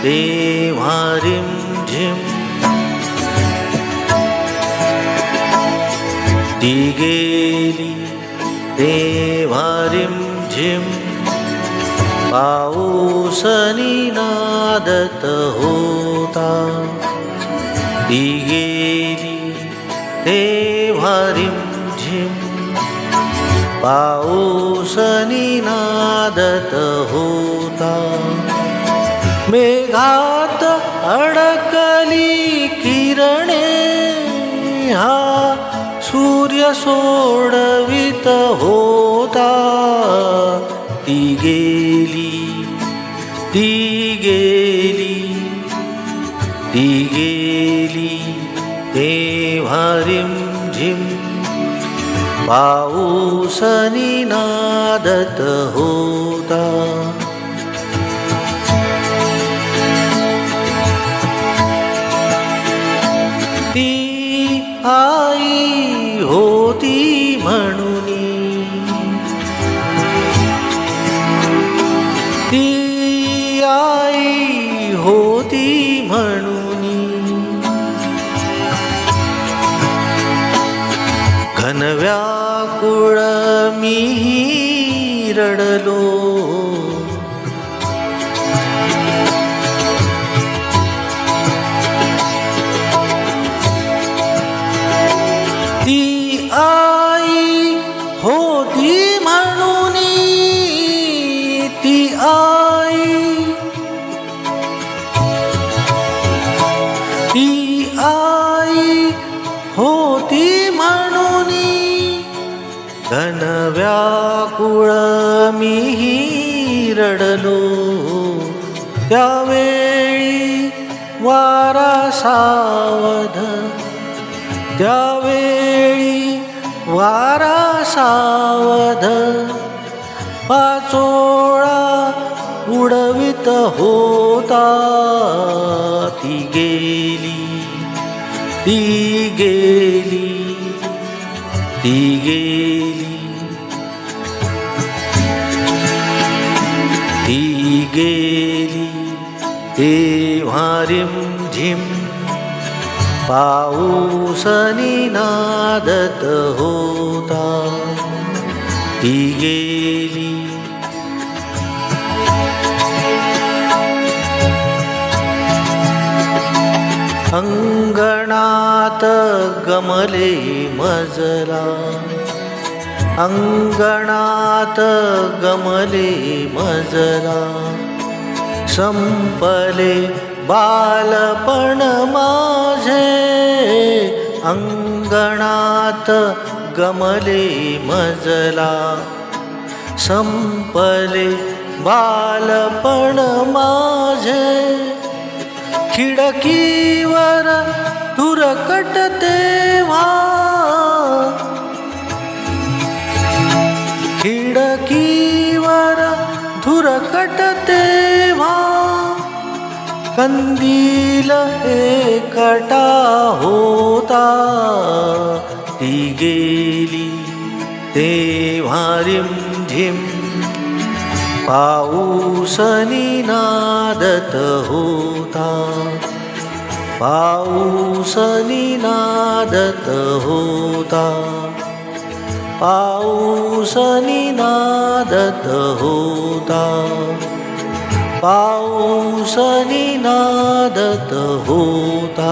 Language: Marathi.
तेव्हा रिमझिम ती गेली तेव्हा रिमझिम पाऊसनी नादत होता ती गेली तेव्हा रिमझिम पाऊसनी नादत होता मेघात अडकली किरणे हा सूर्य सोडवित होता ती गेली ती गेली ती गेली तेव्हा रिमझिम पाऊसनी नादत होता ती आई होती म्हणुनी ती आई होती म्हणुनी घनव्याकुळ मीही रडलो ती आई होती म्हणुनी ती आई होती म्हणुनी घनव्याकुळ मीही रडलो त्यावेळी वारा सावध त्यावेळी वारा सावध पाचोळा उडवित होता ती गेली ती गेली ती गेली ती गेली तेव्हा रिमझिम पाऊसनी नादत होता ती गेली अंगणात गमले मजला अंगणात गमले मजला संपले बालपण माझे अंगणात गमले मजला संपले बालपण माझे खिडकीवर तुरकट तेव्हा खिडकीवर धुरकट तेव्हा कंदील एकटा होता ती गेली तेव्हा रिमझिम पाऊसनी नादत होता पाऊसनी नादत होता पाऊसनी नादत होता पाऊसनी नादत होता